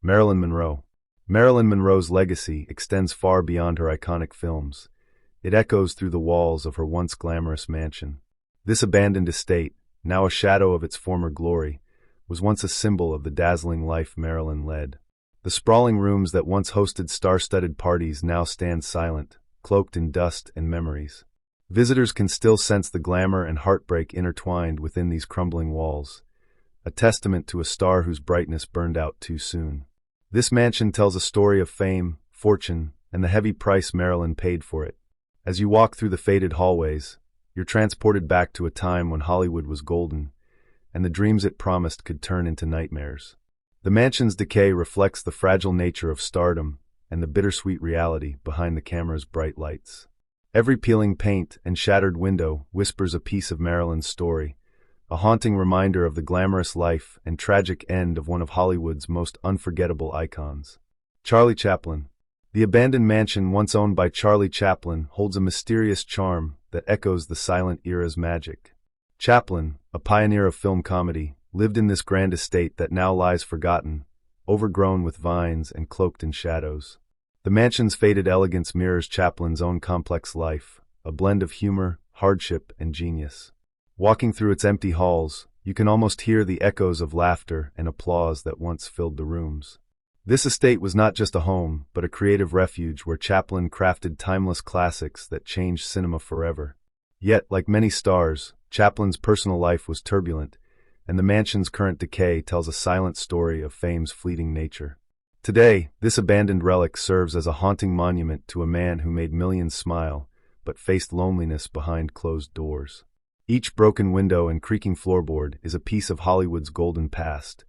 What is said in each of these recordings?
Marilyn Monroe. Marilyn Monroe's legacy extends far beyond her iconic films. It echoes through the walls of her once glamorous mansion. This abandoned estate, now a shadow of its former glory, was once a symbol of the dazzling life Marilyn led. The sprawling rooms that once hosted star-studded parties now stand silent, cloaked in dust and memories. Visitors can still sense the glamour and heartbreak intertwined within these crumbling walls, a testament to a star whose brightness burned out too soon. This mansion tells a story of fame, fortune, and the heavy price Marilyn paid for it. As you walk through the faded hallways, you're transported back to a time when Hollywood was golden, and the dreams it promised could turn into nightmares. The mansion's decay reflects the fragile nature of stardom and the bittersweet reality behind the camera's bright lights. Every peeling paint and shattered window whispers a piece of Marilyn's story, a haunting reminder of the glamorous life and tragic end of one of Hollywood's most unforgettable icons. Charlie Chaplin. The abandoned mansion once owned by Charlie Chaplin holds a mysterious charm that echoes the silent era's magic. Chaplin, a pioneer of film comedy, lived in this grand estate that now lies forgotten, overgrown with vines and cloaked in shadows. The mansion's faded elegance mirrors Chaplin's own complex life, a blend of humor, hardship, and genius. Walking through its empty halls, you can almost hear the echoes of laughter and applause that once filled the rooms. This estate was not just a home, but a creative refuge where Chaplin crafted timeless classics that changed cinema forever. Yet, like many stars, Chaplin's personal life was turbulent, and the mansion's current decay tells a silent story of fame's fleeting nature. Today, this abandoned relic serves as a haunting monument to a man who made millions smile, but faced loneliness behind closed doors. Each broken window and creaking floorboard is a piece of Hollywood's golden past,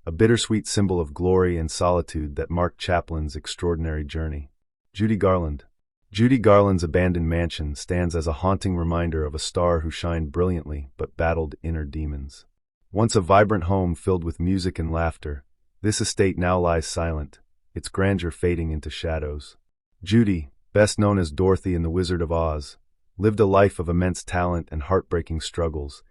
a bittersweet symbol of glory and solitude that marked Chaplin's extraordinary journey. Judy Garland. Judy Garland's abandoned mansion stands as a haunting reminder of a star who shined brilliantly but battled inner demons. Once a vibrant home filled with music and laughter, this estate now lies silent, its grandeur fading into shadows. Judy, best known as Dorothy in The Wizard of Oz, lived a life of immense talent and heartbreaking struggles,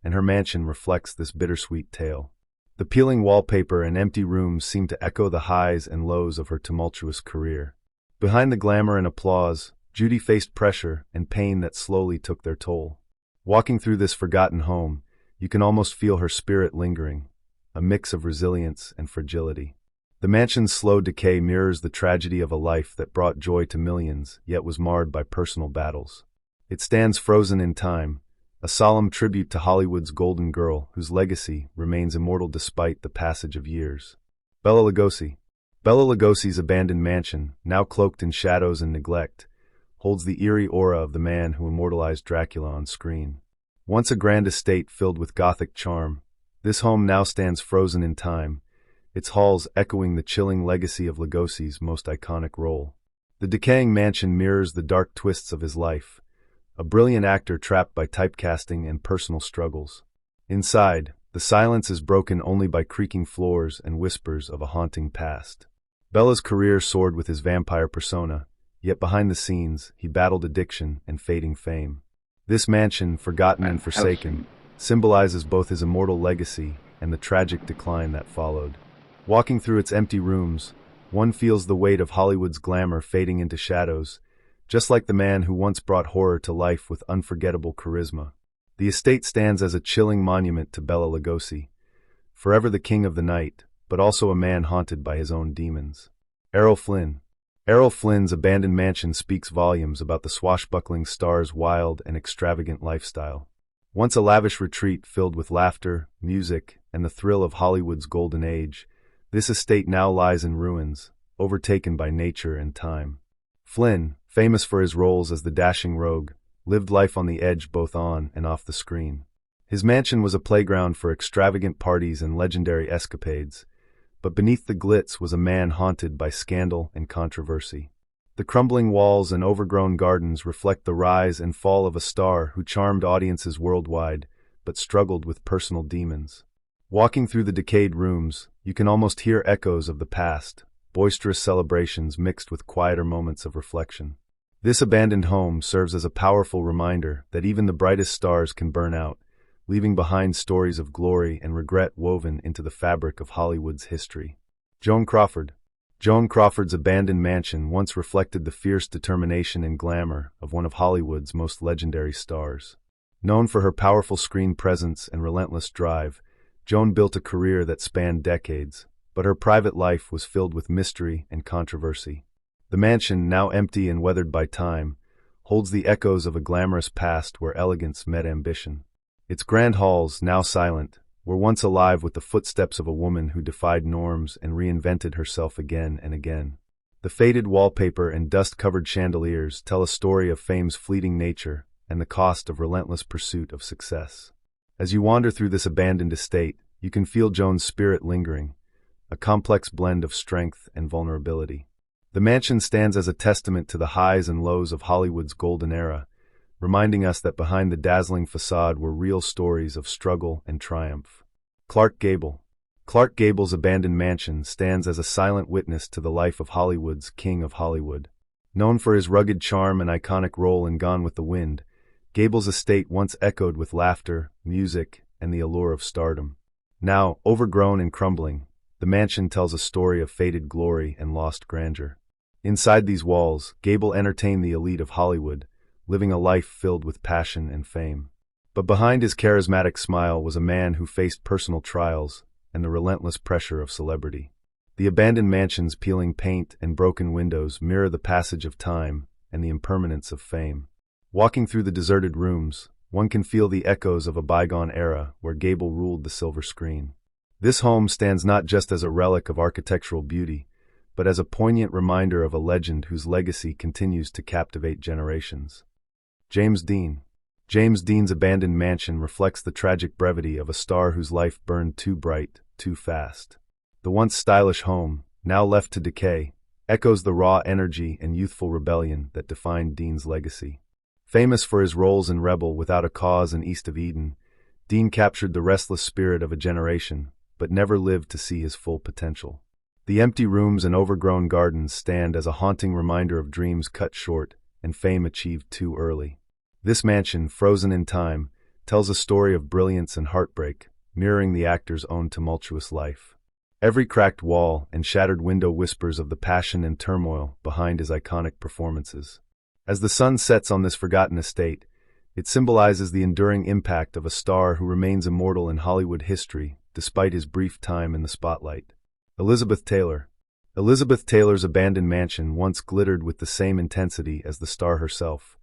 and her mansion reflects this bittersweet tale. The peeling wallpaper and empty rooms seem to echo the highs and lows of her tumultuous career. Behind the glamour and applause, Judy faced pressure and pain that slowly took their toll. Walking through this forgotten home, you can almost feel her spirit lingering, a mix of resilience and fragility. The mansion's slow decay mirrors the tragedy of a life that brought joy to millions, yet was marred by personal battles. It stands frozen in time, a solemn tribute to Hollywood's golden girl whose legacy remains immortal despite the passage of years. Bela Lugosi. Bela Lugosi's abandoned mansion, now cloaked in shadows and neglect, holds the eerie aura of the man who immortalized Dracula on screen. Once a grand estate filled with gothic charm, this home now stands frozen in time, its halls echoing the chilling legacy of Lugosi's most iconic role. The decaying mansion mirrors the dark twists of his life, a brilliant actor trapped by typecasting and personal struggles. Inside, the silence is broken only by creaking floors and whispers of a haunting past. Bela's career soared with his vampire persona, yet behind the scenes, he battled addiction and fading fame. This mansion, forgotten and forsaken, symbolizes both his immortal legacy and the tragic decline that followed. Walking through its empty rooms, one feels the weight of Hollywood's glamour fading into shadows, just like the man who once brought horror to life with unforgettable charisma. The estate stands as a chilling monument to Bela Lugosi, forever the king of the night, but also a man haunted by his own demons. Errol Flynn. Errol Flynn's abandoned mansion speaks volumes about the swashbuckling star's wild and extravagant lifestyle. Once a lavish retreat filled with laughter, music, and the thrill of Hollywood's golden age, this estate now lies in ruins, overtaken by nature and time. Flynn, famous for his roles as the dashing rogue, lived life on the edge both on and off the screen. His mansion was a playground for extravagant parties and legendary escapades, but beneath the glitz was a man haunted by scandal and controversy. The crumbling walls and overgrown gardens reflect the rise and fall of a star who charmed audiences worldwide, but struggled with personal demons. Walking through the decayed rooms, you can almost hear echoes of the past, boisterous celebrations mixed with quieter moments of reflection. This abandoned home serves as a powerful reminder that even the brightest stars can burn out, leaving behind stories of glory and regret woven into the fabric of Hollywood's history. Joan Crawford. Joan Crawford's abandoned mansion once reflected the fierce determination and glamour of one of Hollywood's most legendary stars. Known for her powerful screen presence and relentless drive, Joan built a career that spanned decades, but her private life was filled with mystery and controversy. The mansion, now empty and weathered by time, holds the echoes of a glamorous past where elegance met ambition. Its grand halls, now silent, were once alive with the footsteps of a woman who defied norms and reinvented herself again and again. The faded wallpaper and dust-covered chandeliers tell a story of fame's fleeting nature and the cost of relentless pursuit of success. As you wander through this abandoned estate, you can feel Joan's spirit lingering, a complex blend of strength and vulnerability. The mansion stands as a testament to the highs and lows of Hollywood's golden era, reminding us that behind the dazzling facade were real stories of struggle and triumph. Gable. Clark Gable's abandoned mansion stands as a silent witness to the life of Hollywood's King of Hollywood. Known for his rugged charm and iconic role in Gone with the Wind, Gable's estate once echoed with laughter, music, and the allure of stardom. Now, overgrown and crumbling, the mansion tells a story of faded glory and lost grandeur. Inside these walls, Gable entertained the elite of Hollywood, living a life filled with passion and fame. But behind his charismatic smile was a man who faced personal trials and the relentless pressure of celebrity. The abandoned mansion's peeling paint and broken windows mirror the passage of time and the impermanence of fame. Walking through the deserted rooms, one can feel the echoes of a bygone era where Gable ruled the silver screen. This home stands not just as a relic of architectural beauty, but as a poignant reminder of a legend whose legacy continues to captivate generations. James Dean. James Dean's abandoned mansion reflects the tragic brevity of a star whose life burned too bright, too fast. The once stylish home, now left to decay, echoes the raw energy and youthful rebellion that defined Dean's legacy. Famous for his roles in Rebel Without a Cause and East of Eden, Dean captured the restless spirit of a generation, but never lived to see his full potential. The empty rooms and overgrown gardens stand as a haunting reminder of dreams cut short and fame achieved too early. This mansion, frozen in time, tells a story of brilliance and heartbreak, mirroring the actor's own tumultuous life. Every cracked wall and shattered window whispers of the passion and turmoil behind his iconic performances. As the sun sets on this forgotten estate, it symbolizes the enduring impact of a star who remains immortal in Hollywood history despite his brief time in the spotlight. Elizabeth Taylor. Elizabeth Taylor's abandoned mansion once glittered with the same intensity as the star herself,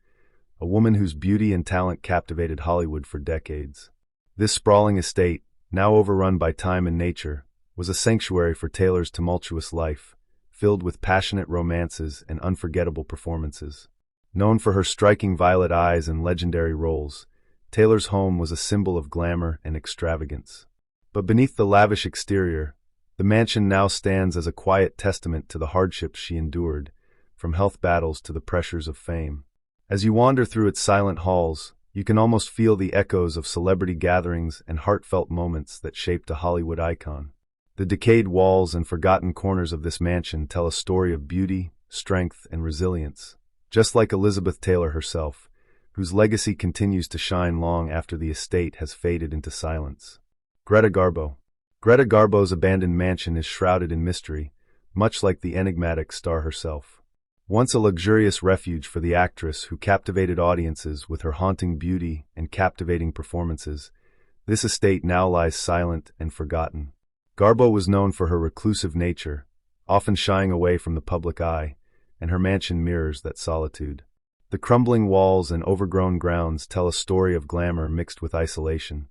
a woman whose beauty and talent captivated Hollywood for decades. This sprawling estate, now overrun by time and nature, was a sanctuary for Taylor's tumultuous life, filled with passionate romances and unforgettable performances. Known for her striking violet eyes and legendary roles, Taylor's home was a symbol of glamour and extravagance. But beneath the lavish exterior, the mansion now stands as a quiet testament to the hardships she endured, from health battles to the pressures of fame. As you wander through its silent halls, you can almost feel the echoes of celebrity gatherings and heartfelt moments that shaped a Hollywood icon. The decayed walls and forgotten corners of this mansion tell a story of beauty, strength, and resilience, just like Elizabeth Taylor herself, whose legacy continues to shine long after the estate has faded into silence. Greta Garbo. Greta Garbo's abandoned mansion is shrouded in mystery, much like the enigmatic star herself. Once a luxurious refuge for the actress who captivated audiences with her haunting beauty and captivating performances, this estate now lies silent and forgotten. Garbo was known for her reclusive nature, often shying away from the public eye, and her mansion mirrors that solitude. The crumbling walls and overgrown grounds tell a story of glamour mixed with isolation,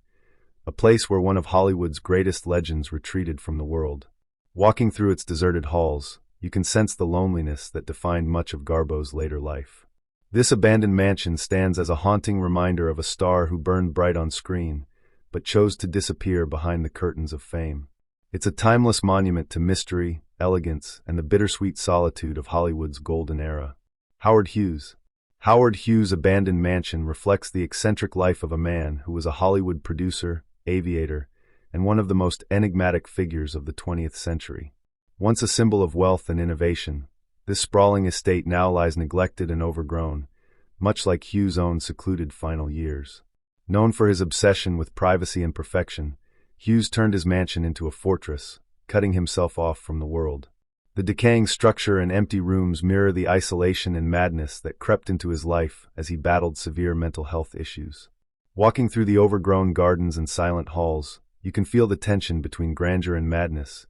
a place where one of Hollywood's greatest legends retreated from the world. Walking through its deserted halls, you can sense the loneliness that defined much of Garbo's later life. This abandoned mansion stands as a haunting reminder of a star who burned bright on screen, but chose to disappear behind the curtains of fame. It's a timeless monument to mystery, elegance, and the bittersweet solitude of Hollywood's golden era. Howard Hughes. Howard Hughes' abandoned mansion reflects the eccentric life of a man who was a Hollywood producer, aviator, and one of the most enigmatic figures of the 20th century. Once a symbol of wealth and innovation, this sprawling estate now lies neglected and overgrown, much like Hughes' own secluded final years. Known for his obsession with privacy and perfection, Hughes turned his mansion into a fortress, cutting himself off from the world. The decaying structure and empty rooms mirror the isolation and madness that crept into his life as he battled severe mental health issues. Walking through the overgrown gardens and silent halls, you can feel the tension between grandeur and madness,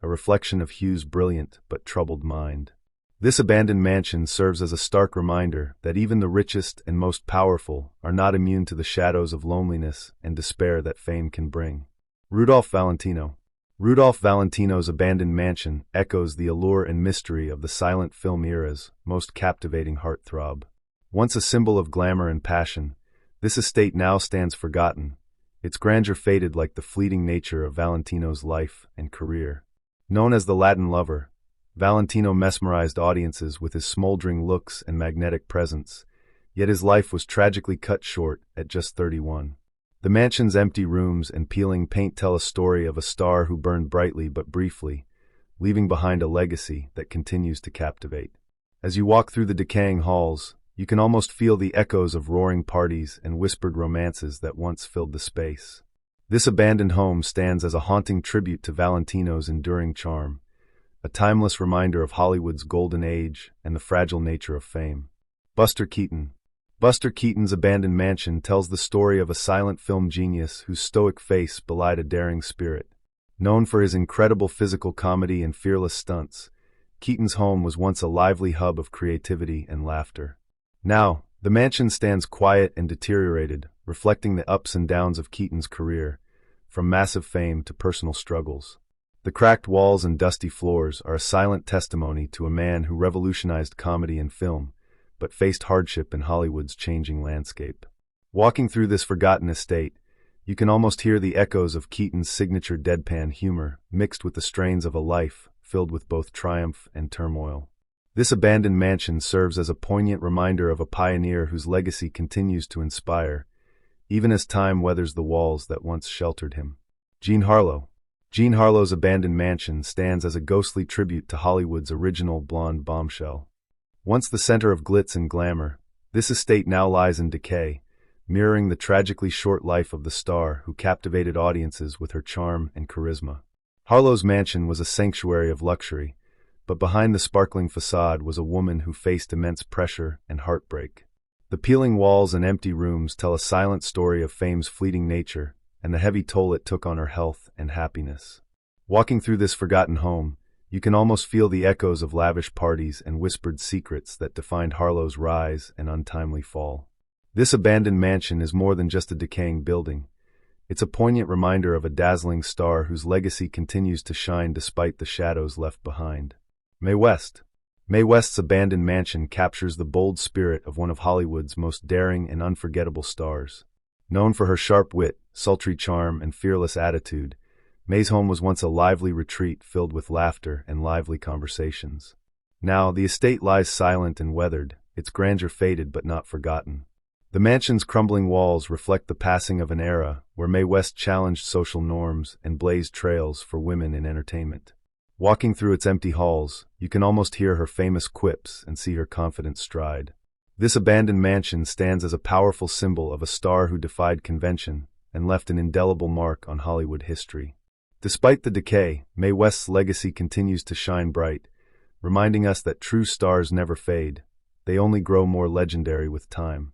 a reflection of Hughes' brilliant but troubled mind. This abandoned mansion serves as a stark reminder that even the richest and most powerful are not immune to the shadows of loneliness and despair that fame can bring. Rudolph Valentino. Rudolph Valentino's abandoned mansion echoes the allure and mystery of the silent film era's most captivating heartthrob. Once a symbol of glamour and passion, this estate now stands forgotten, its grandeur faded like the fleeting nature of Valentino's life and career. Known as the Latin lover, Valentino mesmerized audiences with his smoldering looks and magnetic presence, yet his life was tragically cut short at just 31. The mansion's empty rooms and peeling paint tell a story of a star who burned brightly but briefly, leaving behind a legacy that continues to captivate. As you walk through the decaying halls, you can almost feel the echoes of roaring parties and whispered romances that once filled the space. This abandoned home stands as a haunting tribute to Valentino's enduring charm, a timeless reminder of Hollywood's golden age and the fragile nature of fame. Buster Keaton. Buster Keaton's abandoned mansion tells the story of a silent film genius whose stoic face belied a daring spirit. Known for his incredible physical comedy and fearless stunts, Keaton's home was once a lively hub of creativity and laughter. Now, the mansion stands quiet and deteriorated, reflecting the ups and downs of Keaton's career, from massive fame to personal struggles. The cracked walls and dusty floors are a silent testimony to a man who revolutionized comedy and film, but faced hardship in Hollywood's changing landscape. Walking through this forgotten estate, you can almost hear the echoes of Keaton's signature deadpan humor, mixed with the strains of a life filled with both triumph and turmoil. This abandoned mansion serves as a poignant reminder of a pioneer whose legacy continues to inspire, even as time weathers the walls that once sheltered him. Harlo. Jean Harlow's abandoned mansion stands as a ghostly tribute to Hollywood's original blonde bombshell. Once the center of glitz and glamour, this estate now lies in decay, mirroring the tragically short life of the star who captivated audiences with her charm and charisma. Harlow's mansion was a sanctuary of luxury, but behind the sparkling facade was a woman who faced immense pressure and heartbreak. The peeling walls and empty rooms tell a silent story of fame's fleeting nature and the heavy toll it took on her health and happiness. Walking through this forgotten home, you can almost feel the echoes of lavish parties and whispered secrets that defined Harlow's rise and untimely fall. This abandoned mansion is more than just a decaying building. It's a poignant reminder of a dazzling star whose legacy continues to shine despite the shadows left behind. Mae West. Mae West's abandoned mansion captures the bold spirit of one of Hollywood's most daring and unforgettable stars. Known for her sharp wit, sultry charm, and fearless attitude, Mae's home was once a lively retreat filled with laughter and lively conversations. Now, the estate lies silent and weathered, its grandeur faded but not forgotten. The mansion's crumbling walls reflect the passing of an era where Mae West challenged social norms and blazed trails for women in entertainment. Walking through its empty halls, you can almost hear her famous quips and see her confident stride. This abandoned mansion stands as a powerful symbol of a star who defied convention and left an indelible mark on Hollywood history. Despite the decay, Mae West's legacy continues to shine bright, reminding us that true stars never fade, they only grow more legendary with time.